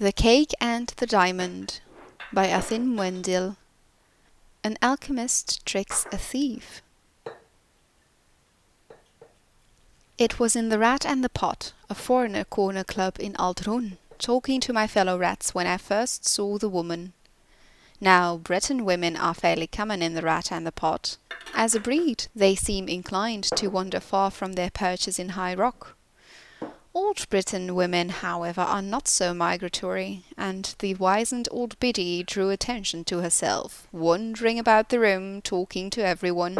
The Cake and the Diamond by Athin Wendil. An alchemist tricks a thief. It was in the Rat and the Pot, a foreigner corner club in Ald'ruhn, talking to my fellow rats when I first saw the woman. Now, Breton women are fairly common in the Rat and the Pot. As a breed, they seem inclined to wander far from their perches in high rock. Old Britain women, however, are not so migratory, and the wizened old biddy drew attention to herself, wandering about the room, talking to everyone.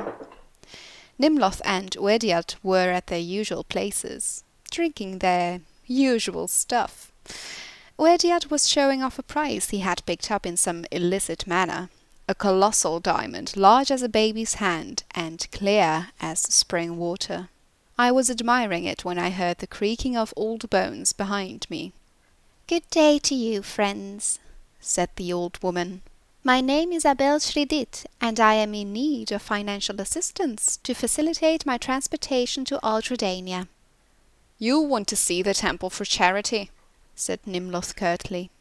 Nimloth and Oediad were at their usual places, drinking their usual stuff. Oediad was showing off a prize he had picked up in some illicit manner, a colossal diamond, large as a baby's hand, and clear as spring water. I was admiring it when I heard the creaking of old bones behind me. "Good day to you, friends," said the old woman. "My name is Abel Shridit, and I am in need of financial assistance to facilitate my transportation to ald'ruhn." "You'll want to see the temple for charity," said Nimloth curtly.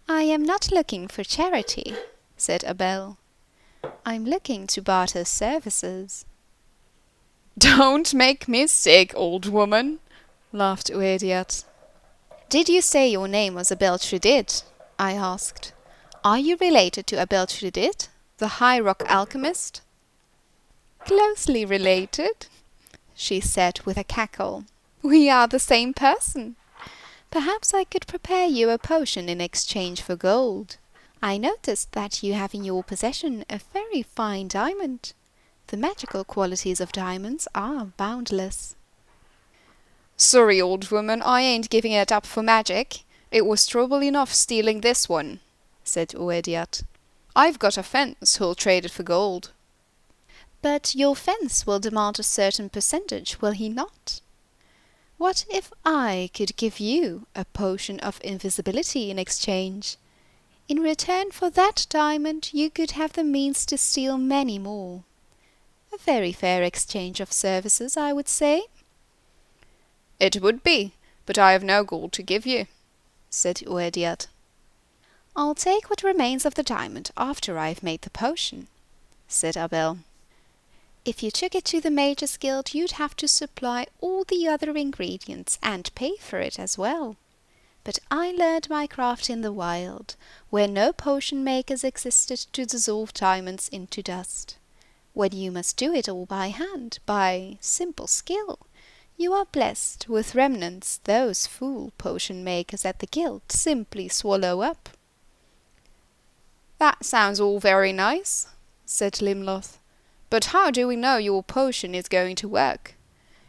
"I am not looking for charity," said Abel. "I'm looking to barter services." "Don't make me sick, old woman," laughed Oediad. "Did you say your name was Abel Shridit?" I asked. "Are you related to Abel Shridit, "The High Rock alchemist?" "Closely related," she said with a cackle. "We are the same person." "Perhaps I could prepare you a potion in exchange for gold. I noticed that you have in your possession a very fine diamond. The magical qualities of diamonds are boundless." "Sorry, old woman, I ain't giving it up for magic. It was trouble enough stealing this one," said Oediad. "I've got a fence who'll trade it for gold." "But your fence will demand a certain percentage, will he not? What if I could give you a potion of invisibility in exchange? In return for that diamond you could have the means to steal many more. A very fair exchange of services, I would say." "It would be, but I have no gold to give you," said Oediad. "I'll take what remains of the diamond after I've made the potion," said Abel. "If you took it to the Mage's Guild, you'd have to supply all the other ingredients and pay for it as well. But I learned my craft in the wild, where no potion makers existed to dissolve diamonds into dust. When you must do it all by hand, by simple skill, you are blessed with remnants those fool potion makers at the guild simply swallow up." "That sounds all very nice," said Nimloth. "But how do we know your potion is going to work?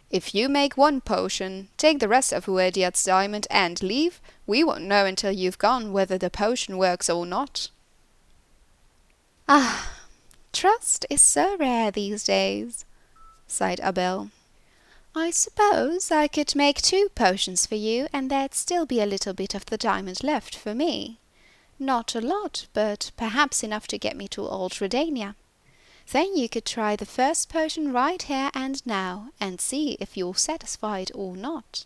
If you make one potion, take the rest of Oediad's diamond and leave, we won't know until you've gone whether the potion works or not." "Ah, trust is so rare these days," sighed Abel. "I suppose I could make 2 potions for you, and there'd still be a little bit of the diamond left for me. Not a lot, but perhaps enough to get me to ald'ruhn. Then you could try the first potion right here and now, and see if you're satisfied or not."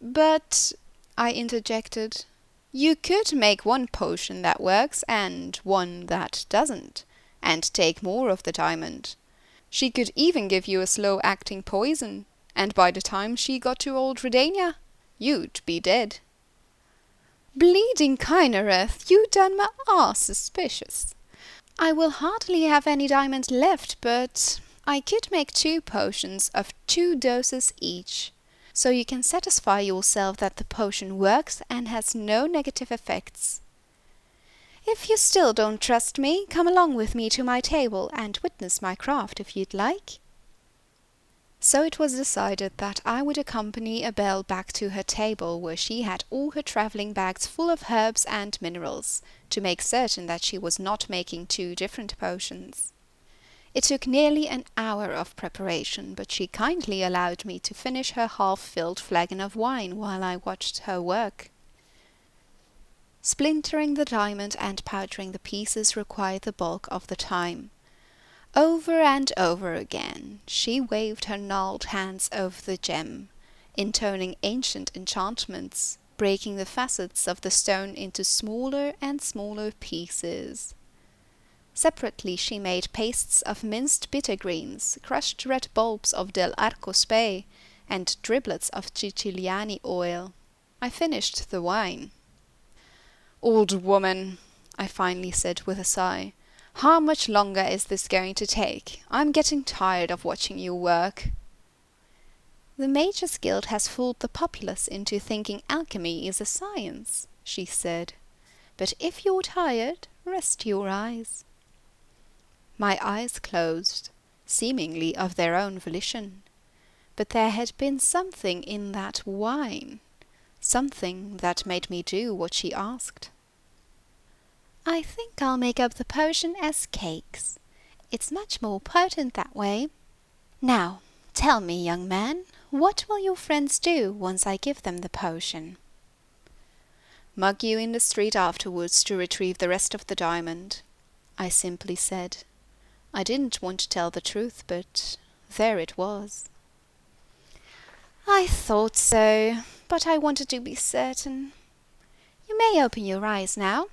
"But," I interjected, "you could make one potion that works and one that doesn't, and take more of the diamond. She could even give you a slow-acting poison, and by the time she got to ald'ruhn, you'd be dead." "Bleeding Kynareth, you done my arse suspicious. I will hardly have any diamond left, but I could make 2 potions of 2 doses each, so you can satisfy yourself that the potion works and has no negative effects. If you still don't trust me, come along with me to my table and witness my craft if you'd like." So it was decided that I would accompany Abel back to her table, where she had all her travelling bags full of herbs and minerals, to make certain that she was not making 2 different potions. It took nearly an hour of preparation, but she kindly allowed me to finish her half-filled flagon of wine while I watched her work. Splintering the diamond and powdering the pieces required the bulk of the time. Over and over again she waved her gnarled hands over the gem, intoning ancient enchantments, breaking the facets of the stone into smaller and smaller pieces. Separately she made pastes of minced bitter greens, crushed red bulbs of dell-arco spey, and driblets of Siciliani oil. I finished the wine. "Old woman," I finally said with a sigh, "how much longer is this going to take? I'm getting tired of watching you work." "The Mages Guild has fooled the populace into thinking alchemy is a science," she said. "But if you're tired, rest your eyes." My eyes closed, seemingly of their own volition. But there had been something in that wine, something that made me do what she asked. "I think I'll make up the potion as cakes. It's much more potent that way. Now, tell me, young man, what will your friends do once I give them the potion?" "Mug you in the street afterwards to retrieve the rest of the diamond," I simply said. I didn't want to tell the truth, but there it was. "I thought so, but I wanted to be certain. You may open your eyes now."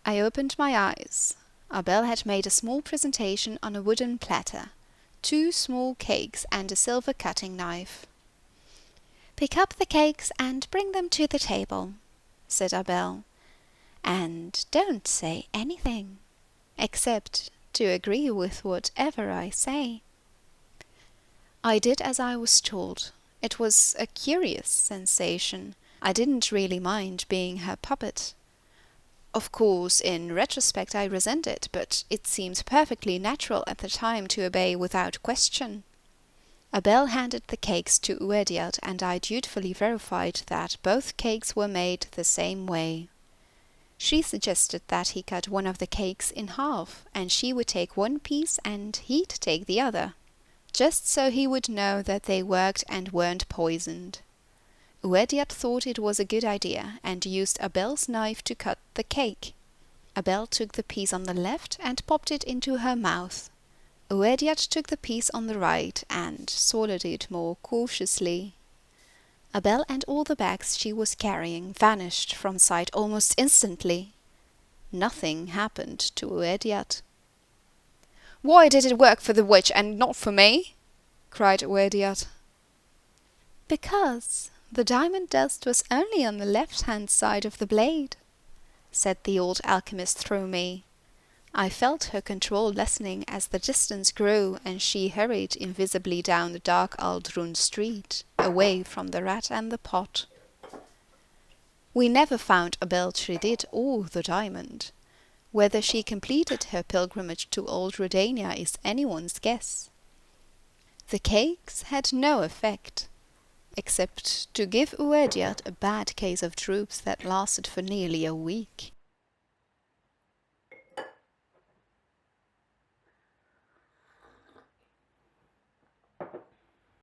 I opened my eyes. Abel had made a small presentation on a wooden platter, 2 small cakes and a silver cutting knife. "Pick up the cakes and bring them to the table," said Abel. "And don't say anything, except to agree with whatever I say." I did as I was told. It was a curious sensation. I didn't really mind being her puppet. Of course, in retrospect I resent it, but it seemed perfectly natural at the time to obey without question. Abel handed the cakes to Oediad, and I dutifully verified that both cakes were made the same way. She suggested that he cut one of the cakes in half, and she would take one piece and he'd take the other, just so he would know that they worked and weren't poisoned. Oediad thought it was a good idea, and used Abel's knife to cut the cake. Abel took the piece on the left and popped it into her mouth. Oediad took the piece on the right and swallowed it more cautiously. Abel and all the bags she was carrying vanished from sight almost instantly. Nothing happened to Oediad. "Why did it work for the witch and not for me?" cried Oediad. "Because the diamond dust was only on the left-hand side of the blade," said the old alchemist through me. I felt her control lessening as the distance grew and she hurried invisibly down the dark ald'ruhn street, away from the rat and the pot. We never found Abel Tridid or the diamond. Whether she completed her pilgrimage to old Redania is anyone's guess. The cakes had no effect, except to give Oediad a bad case of droops that lasted for nearly a week.